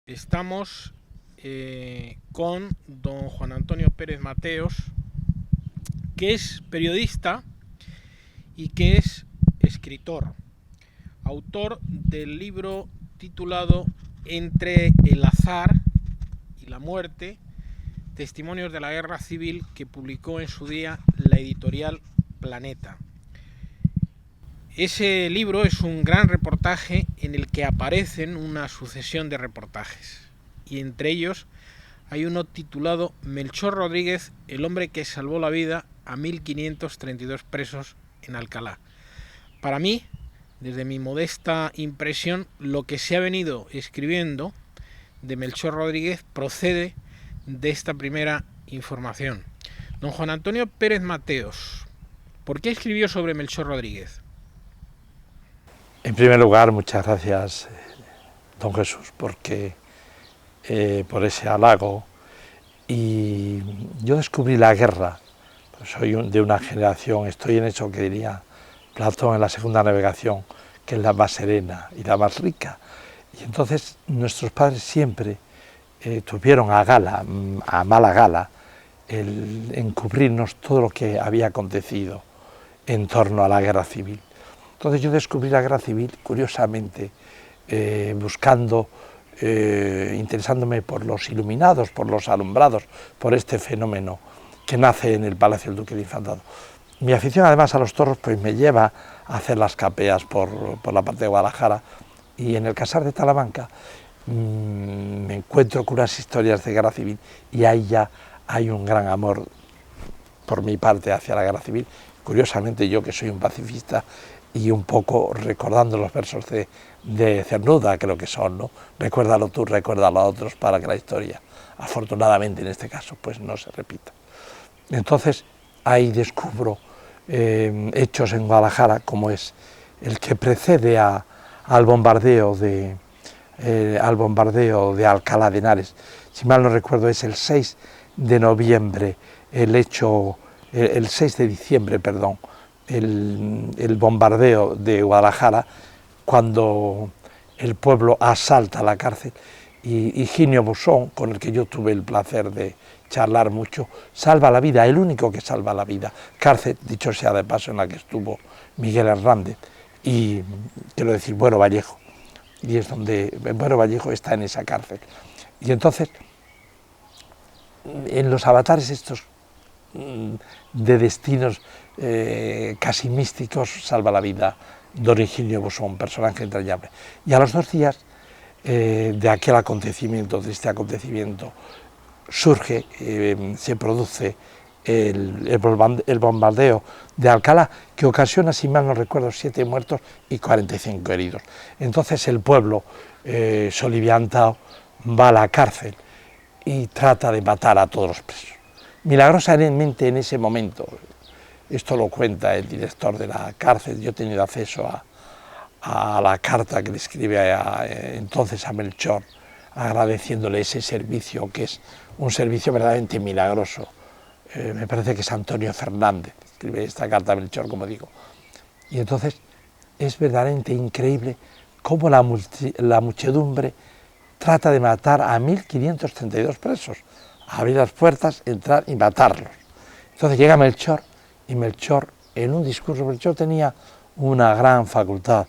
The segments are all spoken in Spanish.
Estamos con don Juan Antonio Pérez Mateos, que es periodista y que es escritor, autor del libro titulado Entre el azar y la muerte, testimonios de la guerra civil, que publicó en su día la editorial Planeta. Ese libro es un gran reportaje en el que aparecen una sucesión de reportajes, y entre ellos hay uno titulado Melchor Rodríguez, el hombre que salvó la vida a 1532 presos en Alcalá. Para mí, desde mi modesta impresión, lo que se ha venido escribiendo de Melchor Rodríguez procede de esta primera información. Don Juan Antonio Pérez Mateos, ¿por qué escribió sobre Melchor Rodríguez? En primer lugar, muchas gracias, don Jesús, porque por ese halago. Y yo descubrí la guerra, soy de una generación, estoy en eso que diría Platón en la segunda navegación, que es la más serena y la más rica. Y entonces nuestros padres siempre tuvieron a mala gala, el encubrirnos todo lo que había acontecido en torno a la guerra civil. Entonces yo descubrí la guerra civil, curiosamente, buscando, interesándome por los iluminados, por los alumbrados, por este fenómeno que nace en el Palacio del Duque de Infantado. Mi afición además a los toros pues me lleva a hacer las capeas por la parte de Guadalajara, y en el Casar de Talamanca me encuentro con unas historias de guerra civil, y ahí ya hay un gran amor por mi parte hacia la guerra civil. Curiosamente, yo que soy un pacifista, y un poco recordando los versos de Cernuda, creo que son, ¿no? Recuérdalo tú, recuérdalo a otros, para que la historia, afortunadamente en este caso, pues no se repita. Entonces ahí descubro hechos en Guadalajara, como es el que precede al bombardeo de Alcalá de Henares. Si mal no recuerdo, es el 6 de noviembre, el 6 de diciembre, perdón, el bombardeo de Guadalajara, cuando el pueblo asalta la cárcel, y Higinio Busón, con el que yo tuve el placer de charlar mucho, salva la vida, el único que salva la vida. Cárcel, dicho sea de paso, en la que estuvo Miguel Hernández y, quiero decir, Buero Vallejo, y es donde Buero Vallejo está en esa cárcel. Y entonces, en los avatares estos de destinos casi místicos, salva la vida don Higinio Busón, personaje entrañable. Y a los 2 días de aquel acontecimiento, de este acontecimiento, surge, se produce el bombardeo de Alcalá, que ocasiona, si mal no recuerdo, 7 muertos y 45 heridos. Entonces el pueblo, soliviantado, va a la cárcel y trata de matar a todos los presos. Milagrosamente, en ese momento, esto lo cuenta el director de la cárcel, yo he tenido acceso a la carta que le escribe entonces a Melchor, agradeciéndole ese servicio, que es un servicio verdaderamente milagroso. Me parece que es Antonio Fernández, escribe esta carta a Melchor, como digo. Y entonces es verdaderamente increíble cómo la muchedumbre trata de matar a 1532 presos, abrir las puertas, entrar y matarlos. Entonces llega Melchor, y Melchor, en un discurso, Melchor tenía una gran facultad,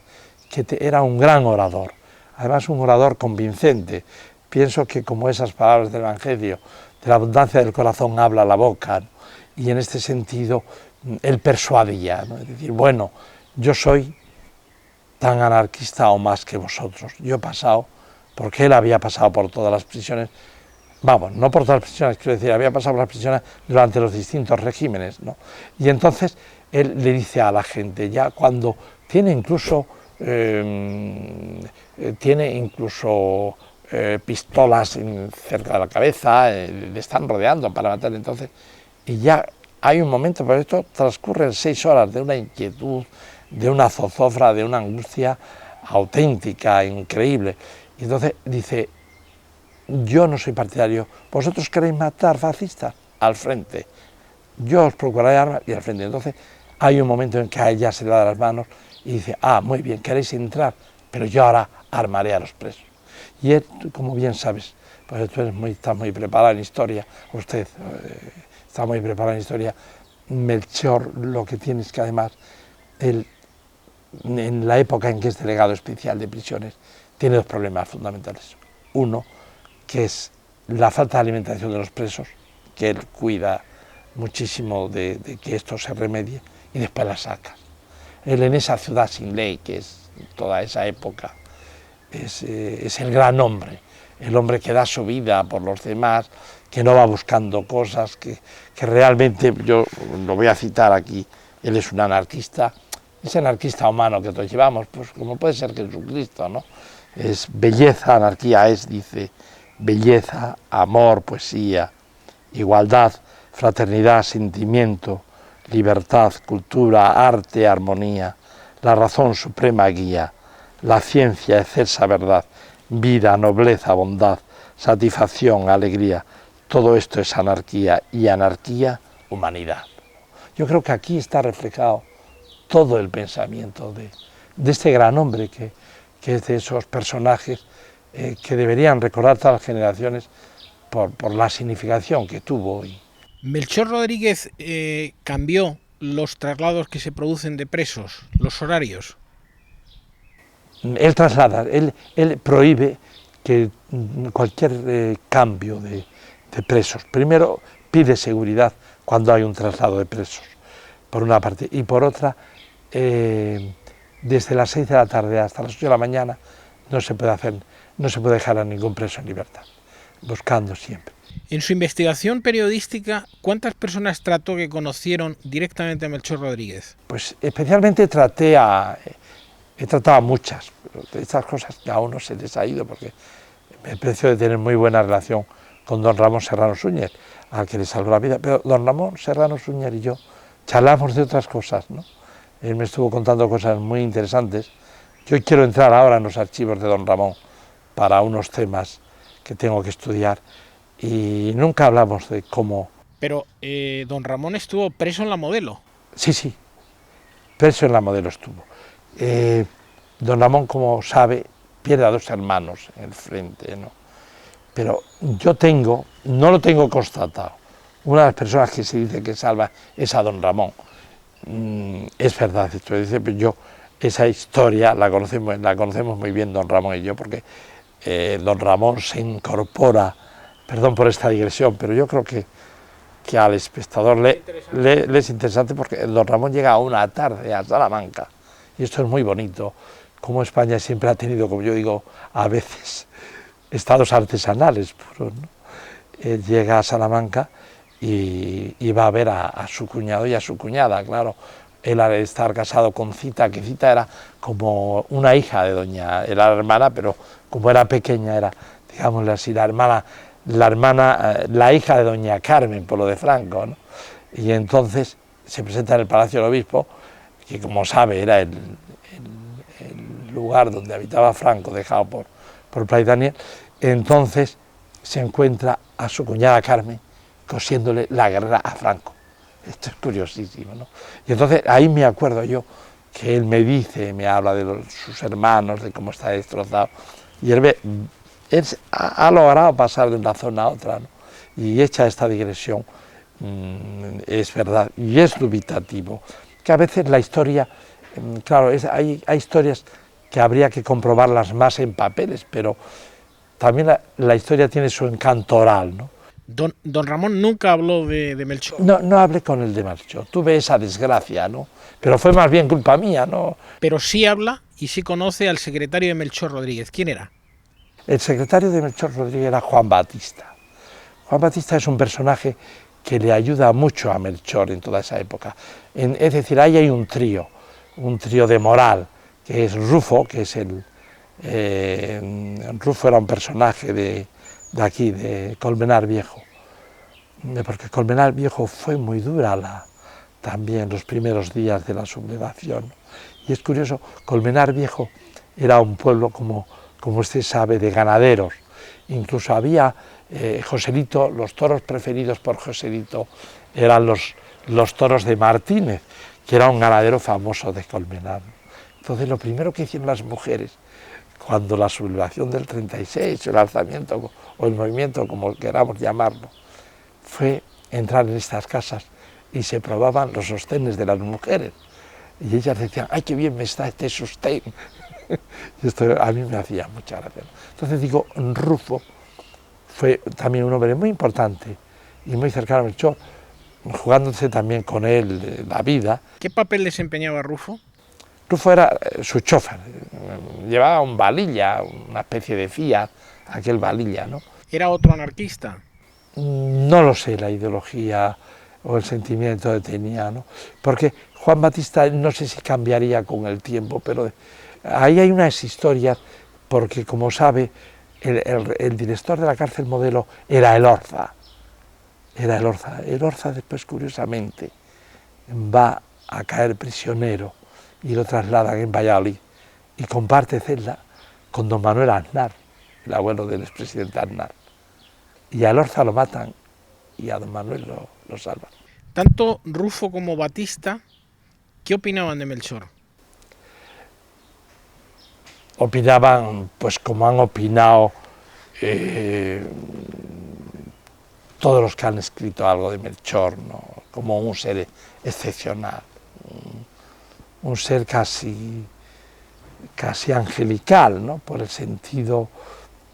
que era un gran orador, además un orador convincente. Pienso que, como esas palabras del Evangelio, de la abundancia del corazón habla la boca, ¿no? Y en este sentido él persuadía, ¿no? Es decir, bueno, yo soy tan anarquista o más que vosotros, yo he pasado, porque él había pasado por todas las prisiones, vamos, no por todas las prisiones, quiero decir, había pasado por las prisiones durante los distintos regímenes, ¿no? Y entonces él le dice a la gente, ya cuando tiene incluso pistolas cerca de la cabeza, le están rodeando para matarle, entonces, y ya hay un momento, pero esto transcurren 6 horas de una inquietud, de una zozobra, de una angustia auténtica, increíble. Y entonces dice, yo no soy partidario, vosotros queréis matar fascistas, al frente, yo os procuraré armas y al frente. Entonces hay un momento en que a ella se le da las manos y dice, muy bien, queréis entrar, pero yo ahora armaré a los presos. Y él, como bien sabes, pues tú estás muy preparado en historia, usted está muy preparado en historia, Melchor lo que tiene es que además, él, en la época en que es delegado especial de prisiones, tiene dos problemas fundamentales. Uno, que es la falta de alimentación de los presos, que él cuida muchísimo de que esto se remedie, y después la saca. Él en esa ciudad sin ley, que es toda esa época, es el gran hombre, el hombre que da su vida por los demás, que no va buscando cosas, que realmente, yo lo voy a citar aquí, él es un anarquista, ese anarquista humano que todos llevamos, pues como puede ser Jesucristo, ¿no? Es belleza, anarquía es, dice, belleza, amor, poesía, igualdad, fraternidad, sentimiento, libertad, cultura, arte, armonía, la razón suprema guía, la ciencia, excelsa verdad, vida, nobleza, bondad, satisfacción, alegría. Todo esto es anarquía, y anarquía, humanidad. Yo creo que aquí está reflejado todo el pensamiento de este gran hombre, que es de esos personajes que deberían recordar todas las generaciones por la significación que tuvo. Melchor Rodríguez cambió los traslados que se producen de presos, los horarios. Él traslada, él prohíbe que cualquier cambio de presos. Primero pide seguridad cuando hay un traslado de presos, por una parte, y por otra, desde las 6 de la tarde hasta las 8 de la mañana no se puede dejar a ningún preso en libertad, buscando siempre. En su investigación periodística, ¿cuántas personas trató que conocieron directamente a Melchor Rodríguez? Pues especialmente he tratado a muchas, de estas cosas que a uno se les ha ido, porque me precio de tener muy buena relación con don Ramón Serrano Súñer, al que le salvó la vida, pero don Ramón Serrano Súñer y yo charlamos de otras cosas, ¿no? Él me estuvo contando cosas muy interesantes. Yo quiero entrar ahora en los archivos de don Ramón para unos temas que tengo que estudiar, y nunca hablamos de cómo... Pero don Ramón estuvo preso en La Modelo. Sí, preso en La Modelo estuvo. Don Ramón, como sabe, pierde a dos hermanos en el frente, ¿no? Pero yo no lo tengo constatado, una de las personas que se dice que salva es a don Ramón. Es verdad esto, dice, pero yo esa historia la conocemos muy bien don Ramón y yo, porque don Ramón se incorpora, perdón por esta digresión, pero yo creo que al espectador le es interesante, porque don Ramón llega una tarde a Salamanca, y esto es muy bonito, como España siempre ha tenido, como yo digo, a veces estados artesanales puros, ¿no? Él llega a Salamanca y va a ver a su cuñado y a su cuñada, claro. Él al estar casado con Cita, que Cita era como una hija de doña, era la hermana, pero como era pequeña, era, digámosle así, la hija de doña Carmen, por lo de Franco, ¿no? Y entonces se presenta en el Palacio del Obispo, que como sabe era el lugar donde habitaba Franco, dejado por Fray Daniel. Entonces se encuentra a su cuñada Carmen cosiéndole la guerra a Franco. Esto es curiosísimo, ¿no? Y entonces ahí me acuerdo yo que él me habla de sus hermanos, de cómo está destrozado, y él ha logrado pasar de una zona a otra, ¿no? Y hecha esta digresión, es verdad, y es dubitativo, que a veces la historia, claro, hay historias que habría que comprobarlas más en papeles, pero también la historia tiene su encanto oral, ¿no? Don Ramón nunca habló de Melchor. No hablé con el de Melchor, tuve esa desgracia, ¿no? Pero fue más bien culpa mía, ¿no? Pero sí habla y sí conoce al secretario de Melchor Rodríguez. ¿Quién era? El secretario de Melchor Rodríguez era Juan Batista. Juan Batista es un personaje que le ayuda mucho a Melchor en toda esa época. Es decir, ahí hay un trío de moral, que es Rufo, que es Rufo era un personaje de aquí, de Colmenar Viejo, porque Colmenar Viejo fue muy dura también los primeros días de la sublevación. Y es curioso, Colmenar Viejo era un pueblo, como usted sabe, de ganaderos. Incluso había Joselito, los toros preferidos por Joselito eran los toros de Martínez, que era un ganadero famoso de Colmenar. Entonces lo primero que hicieron las mujeres, cuando la sublevación del 36, el alzamiento o el movimiento, como queramos llamarlo, fue entrar en estas casas y se probaban los sostenes de las mujeres. Y ellas decían, ¡ay, qué bien me está este sostén! Y esto a mí me hacía mucha gracia. Entonces digo, Rufo fue también un hombre muy importante y muy cercano a Melchor, jugándose también con él la vida. ¿Qué papel desempeñaba Rufo? Rufo era su chofer, llevaba un valilla, una especie de Fiat, aquel valilla, ¿no? ¿Era otro anarquista? No lo sé, la ideología o el sentimiento que tenía, ¿no? Porque Juan Batista no sé si cambiaría con el tiempo, pero ahí hay unas historias, porque como sabe, el director de la cárcel Modelo era Elorza. Era Elorza. Elorza después, curiosamente, va a caer prisionero y lo trasladan en Valladolid y comparte celda con don Manuel Aznar, el abuelo del expresidente Aznar. Y a Elorza lo matan y a don Manuel lo salvan. Tanto Rufo como Batista, ¿qué opinaban de Melchor? Opinaban, pues como han opinado todos los que han escrito algo de Melchor, ¿no? Como un ser excepcional, un ser casi angelical, ¿no? Por el sentido,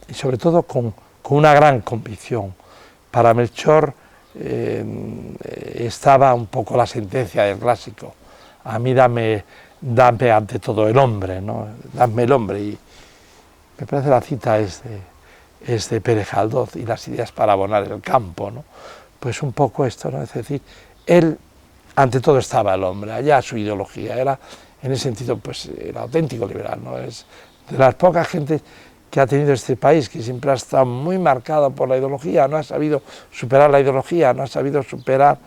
y sobre todo con una gran convicción. Para Melchor estaba un poco la sentencia del clásico, a mí dame ante todo el hombre, ¿no? Dame el hombre, y me parece la cita es de Pérez Galdós, y las ideas para abonar el campo, ¿no? Pues un poco esto, ¿no? Es decir, él, ante todo estaba el hombre, allá su ideología, era, en ese sentido, pues el auténtico liberal, ¿no? Es de las pocas gentes que ha tenido este país, que siempre ha estado muy marcado por la ideología, no ha sabido superar la ideología, no ha sabido superar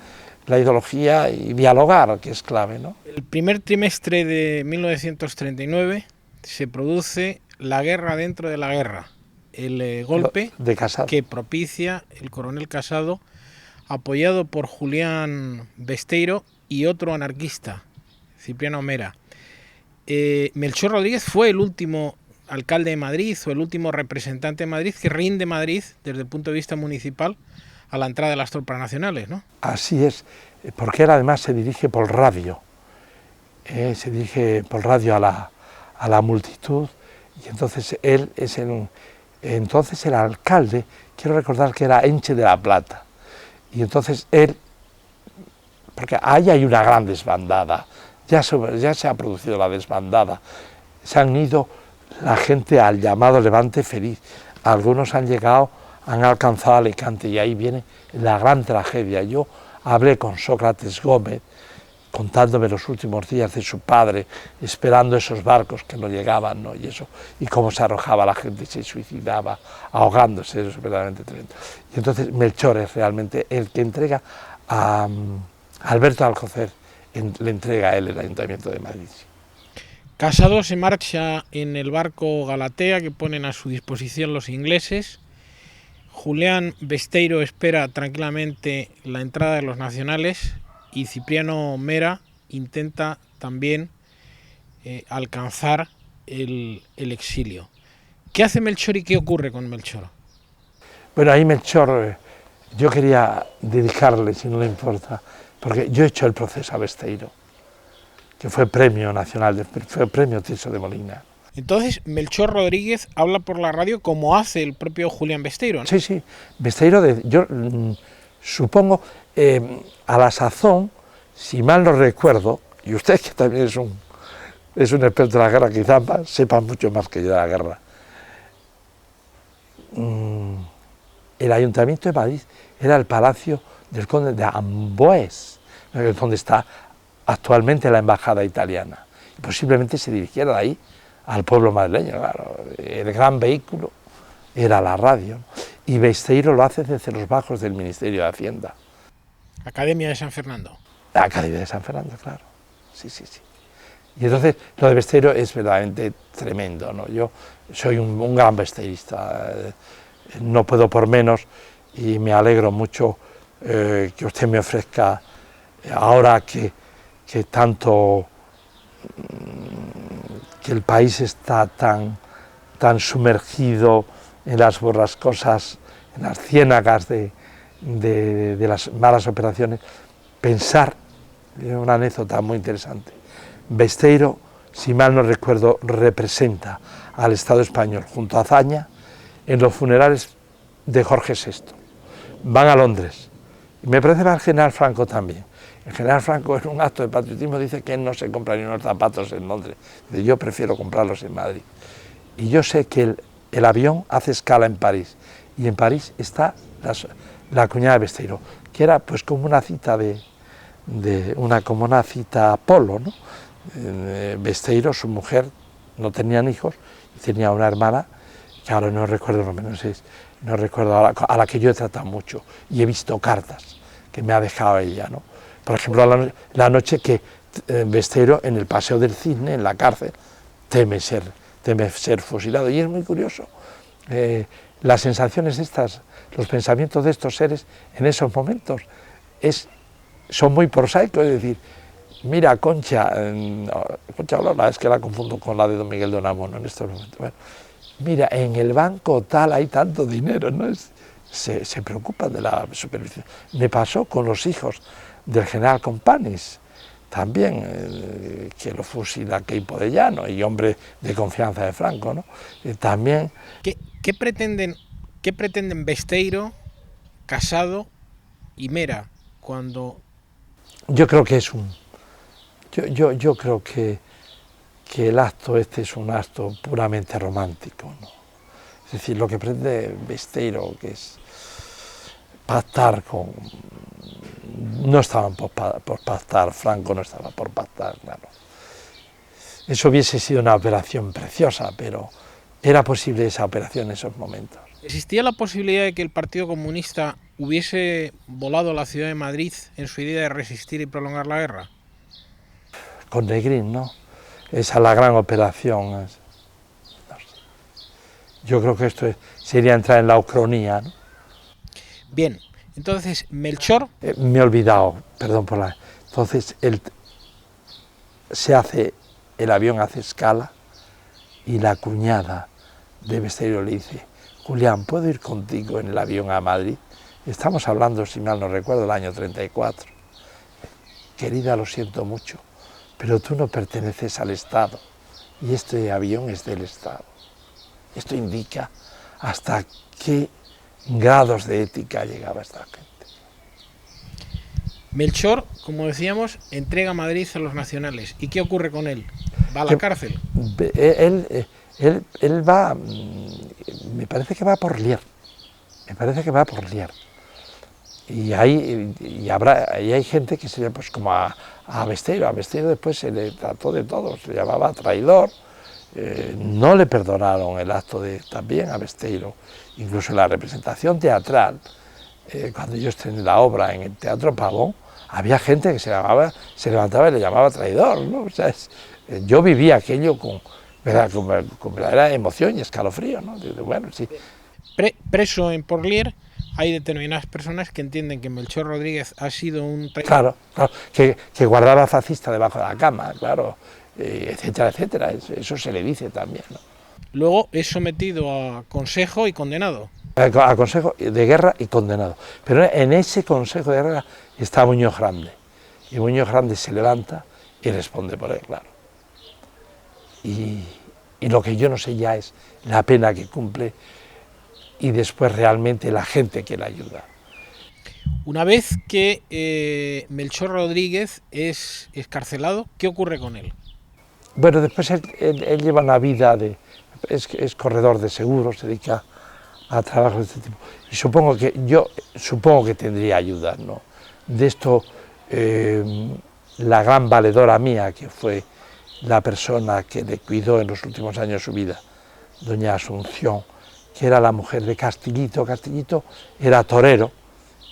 la ideología y dialogar, que es clave, ¿no? El primer trimestre de 1939 se produce la guerra dentro de la guerra, el golpe de Casado, que propicia el coronel Casado, apoyado por Julián Besteiro y otro anarquista, Cipriano Mera. Melchor Rodríguez fue el último alcalde de Madrid o el último representante de Madrid que rinde Madrid desde el punto de vista municipal a la entrada de las tropas nacionales, ¿no? Así es, porque él además se dirige por radio, se dirige por radio a la multitud, y entonces él es entonces el alcalde, quiero recordar que era Enche de la Plata, y entonces él, porque ahí hay una gran desbandada, ya se ha producido la desbandada, se han ido la gente al llamado Levante Feliz, algunos han alcanzado Alicante, y ahí viene la gran tragedia. Yo hablé con Sócrates Gómez, contándome los últimos días de su padre, esperando esos barcos que no llegaban, ¿no? Y cómo se arrojaba la gente, se suicidaba, ahogándose, eso es verdaderamente tremendo. Y entonces Melchor es realmente el que entrega a Alberto Alcocer, le entrega a él el Ayuntamiento de Madrid. Casado se marcha en el barco Galatea que ponen a su disposición los ingleses. Julián Besteiro espera tranquilamente la entrada de los nacionales y Cipriano Mera intenta también alcanzar el exilio. ¿Qué hace Melchor y qué ocurre con Melchor? Bueno, ahí Melchor, yo quería dedicarle, si no le importa, porque yo he hecho el proceso a Besteiro, que fue premio nacional, fue premio Tirso de Molina. Entonces, Melchor Rodríguez habla por la radio como hace el propio Julián Besteiro, ¿no? Sí, sí, Besteiro, yo supongo, a la sazón, si mal no recuerdo, y usted que también es un experto en la guerra, quizás sepa mucho más que yo de la guerra, el Ayuntamiento de Madrid era el Palacio del Conde de Amboise, donde está actualmente la embajada italiana. Posiblemente se dirigiera de ahí al pueblo madrileño, claro. El gran vehículo era la radio, ¿no? Y Besteiro lo hace desde los bajos del Ministerio de Hacienda. Academia de San Fernando. La Academia de San Fernando, claro. Sí, sí, sí. Y entonces lo de Besteiro es verdaderamente tremendo, ¿no? Yo soy un gran besteirista, no puedo por menos, y me alegro mucho que usted me ofrezca, ahora que tanto, que el país está tan tan sumergido en las borrascosas, en las ciénagas de las malas operaciones, pensar, una anécdota muy interesante, Besteiro, si mal no recuerdo, representa al Estado español junto a Azaña en los funerales de Jorge VI. Van a Londres, y me parece que va el general Franco también. El general Franco, en un acto de patriotismo, dice que él no se compra ni unos zapatos en Londres, dice, yo prefiero comprarlos en Madrid. Y yo sé que el avión hace escala en París, y en París está la cuñada de Besteiro, que era pues como una cita como una cita Polo, ¿no? Besteiro, su mujer, no tenían hijos, y tenía una hermana, que ahora no recuerdo, no recuerdo ahora, a la que yo he tratado mucho, y he visto cartas que me ha dejado ella, ¿no? Por ejemplo, la noche que Besteiro, en el Paseo del Cisne, en la cárcel, teme ser fusilado, y es muy curioso, las sensaciones estas, los pensamientos de estos seres en esos momentos son muy prosaicos, es decir, mira, Concha Olona, es que la confundo con la de don Miguel de Unamuno en estos momentos, bueno, mira, en el banco tal hay tanto dinero, ¿no? Se preocupan de la supervisión. Me pasó con los hijos del general Companys, también, que lo fusila Queipo de Llano, y hombre de confianza de Franco, ¿no? También... ¿Qué pretenden Besteiro, Casado y Mera cuando...? Yo creo que yo creo que el acto este es un acto puramente romántico, ¿no? Es decir, lo que pretende Besteiro, que es pactar con... No estaban por pactar, Franco no estaba por pactar, claro. Eso hubiese sido una operación preciosa, pero era posible esa operación en esos momentos. ¿Existía la posibilidad de que el Partido Comunista hubiese volado a la ciudad de Madrid en su idea de resistir y prolongar la guerra? Con Negrín, ¿no? Esa es la gran operación. No sé. Yo creo que esto sería entrar en la ucronía, ¿no? Bien, entonces Melchor... me he olvidado, perdón por la... Entonces el avión hace escala y la cuñada de Besteiro le dice, Julián, ¿puedo ir contigo en el avión a Madrid? Estamos hablando, si mal no recuerdo, del año 34. Querida, lo siento mucho, pero tú no perteneces al Estado y este avión es del Estado. Esto indica hasta qué grados de ética llegaba esta gente. Melchor, como decíamos, entrega Madrid a los nacionales. ¿Y qué ocurre con él? ¿Va a la cárcel? Él va, me parece que va por Lier. Y hay gente que se llama pues como a Besteiro. A Besteiro después se le trató de todo, se le llamaba traidor. No le perdonaron el acto también a Besteiro, incluso en la representación teatral, cuando yo estrené la obra en el Teatro Pavón, había gente que se levantaba y le llamaba traidor, ¿no? O sea, yo vivía aquello con verdadera emoción y escalofrío, ¿no? Bueno, sí. Preso en Porlier, hay determinadas personas que entienden que Melchor Rodríguez ha sido un traidor. Claro, que guardaba fascista debajo de la cama, claro. Etcétera, etcétera, eso se le dice también, ¿no? Luego es sometido a consejo y condenado. A consejo de guerra y condenado. Pero en ese consejo de guerra está Muñoz Grande. Y Muñoz Grande se levanta y responde por él, claro. Y lo que yo no sé ya es la pena que cumple y después realmente la gente que le ayuda. Una vez que Melchor Rodríguez es excarcelado, ¿qué ocurre con él? Bueno, después él lleva una vida es corredor de seguros, se dedica a trabajos de este tipo. Y supongo que tendría ayuda, ¿no? De esto, la gran valedora mía, que fue la persona que le cuidó en los últimos años de su vida, doña Asunción, que era la mujer de Castillito. Castillito era torero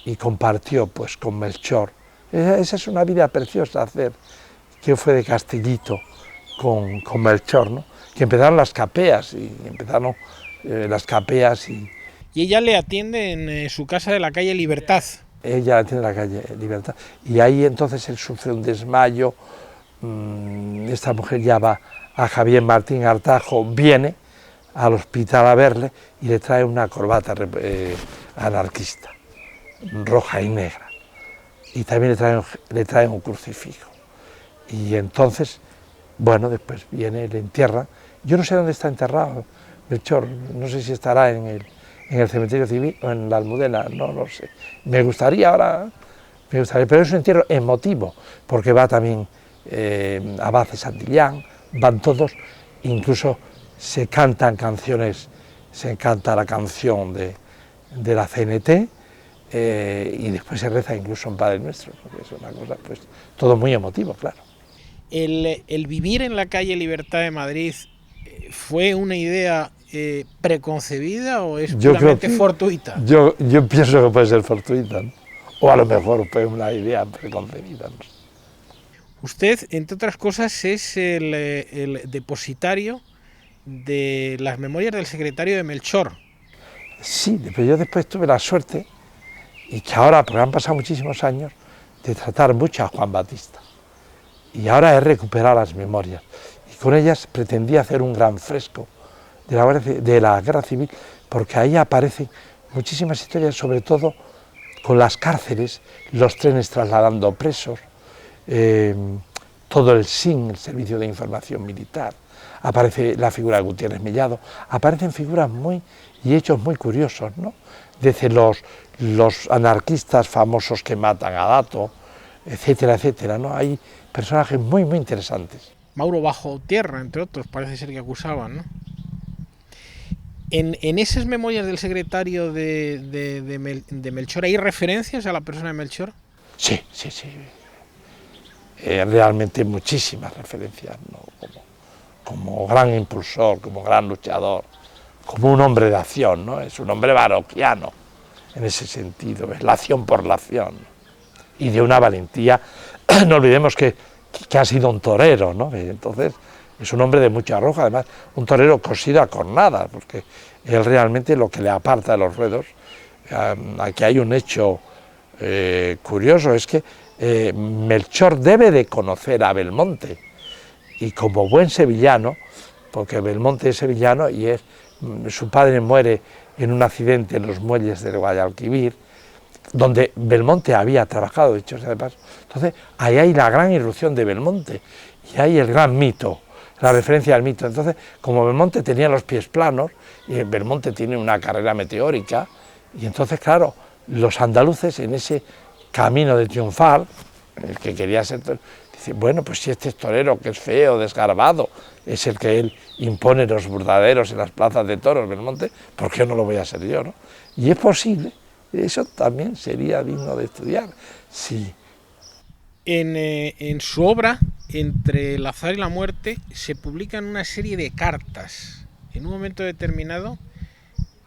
y compartió pues con Melchor. Esa es una vida preciosa hacer, que fue de Castillito con Melchor, ¿no? Que empezaron las capeas y Y ella le atiende en su casa de la calle Libertad. Ella atiende en la calle Libertad. Y ahí entonces él sufre un desmayo, esta mujer llama a Javier Martín Artajo, viene al hospital a verle y le trae una corbata anarquista, roja y negra, y también le traen un crucifijo. Y entonces, bueno, después viene, le entierra. Yo no sé dónde está enterrado Melchor, no sé si estará en el cementerio civil o en la Almudena, no lo sé. Me gustaría ahora, pero es un entierro emotivo, porque va también Abad de Santillán, van todos, incluso se cantan canciones, se canta la canción de la CNT, y después se reza incluso en Padre Nuestro, porque es una cosa, pues, todo muy emotivo, claro. El vivir en la calle Libertad de Madrid ¿fue una idea preconcebida o es puramente fortuita? Yo pienso que puede ser fortuita, ¿no? O a lo mejor fue una idea preconcebida, ¿no? Usted, entre otras cosas, es el depositario de las memorias del secretario de Melchor. Sí, pero yo después tuve la suerte, y que ahora, porque han pasado muchísimos años, de tratar mucho a Juan Batista. Y ahora he recuperado las memorias. Y con ellas pretendía hacer un gran fresco de la Guerra Civil, porque ahí aparecen muchísimas historias, sobre todo con las cárceles, los trenes trasladando presos, todo el SIN, el Servicio de Información Militar, aparece la figura de Gutiérrez Mellado, aparecen figuras y hechos muy curiosos, ¿no? Desde los anarquistas famosos que matan a Dato, etcétera, etcétera, ¿no? Hay personajes muy interesantes. Mauro Bajo Tierra, entre otros, parece ser que acusaban, ¿no? En esas memorias del secretario de Melchor, ¿hay referencias a la persona de Melchor? Sí. Realmente muchísimas referencias, ¿no? Como gran impulsor, como gran luchador, como un hombre de acción, ¿no? Es un hombre baroquiano en ese sentido, es la acción por la acción, y de una valentía. No olvidemos que ha sido un torero, ¿no? Entonces es un hombre de mucha arrojo, además un torero cosido a cornadas, porque él realmente lo que le aparta de los ruedos. Aquí hay un hecho curioso, es que Melchor debe de conocer a Belmonte, y como buen sevillano, porque Belmonte es sevillano y su padre muere en un accidente en los muelles del Guadalquivir, donde Belmonte había trabajado, dicho sea de paso. Entonces, ahí hay la gran irrupción de Belmonte, y hay el gran mito, la referencia al mito. Entonces, como Belmonte tenía los pies planos, y Belmonte tiene una carrera meteórica, y entonces, claro, los andaluces en ese camino de triunfar, el que quería ser, dice, bueno, pues si este torero que es feo, desgarbado, es el que él impone los burdaderos en las plazas de toros, Belmonte, ¿por qué no lo voy a ser yo, no? Y es posible. Eso también sería digno de estudiar, sí. En su obra, Entre el azar y la muerte, se publican una serie de cartas. En un momento determinado,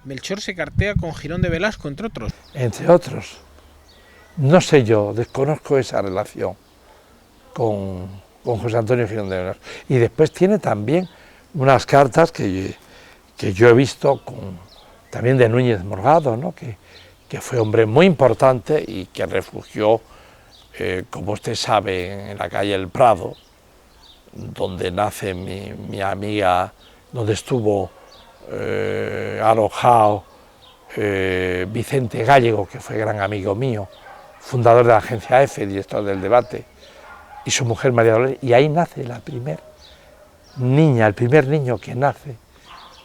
Melchor se cartea con Girón de Velasco, entre otros. Entre otros. No sé yo, desconozco esa relación con José Antonio Girón de Velasco. Y después tiene también unas cartas que yo he visto también de Núñez Morgado, ¿no? que fue hombre muy importante y que refugió, como usted sabe, en la calle El Prado, donde nace mi amiga, donde estuvo alojado Vicente Gallego, que fue gran amigo mío, fundador de la agencia EFE, director del Debate, y su mujer María Dolores, y ahí nace la primer niña, el primer niño que nace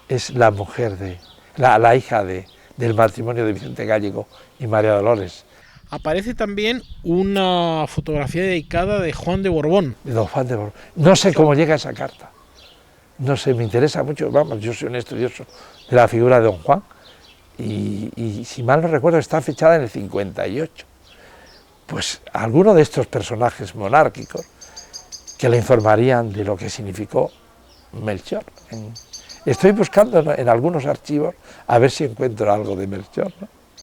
es la mujer la hija del matrimonio de Vicente Gallego y María Dolores. Aparece también una fotografía dedicada de Juan de Borbón. De don Juan de Borbón. No sé cómo llega esa carta. No sé, me interesa mucho, vamos, yo soy un estudioso de la figura de don Juan, y si mal no recuerdo está fechada en el 58. Pues alguno de estos personajes monárquicos que le informarían de lo que significó Melchor. Estoy buscando en algunos archivos a ver si encuentro algo de Melchor, ¿no?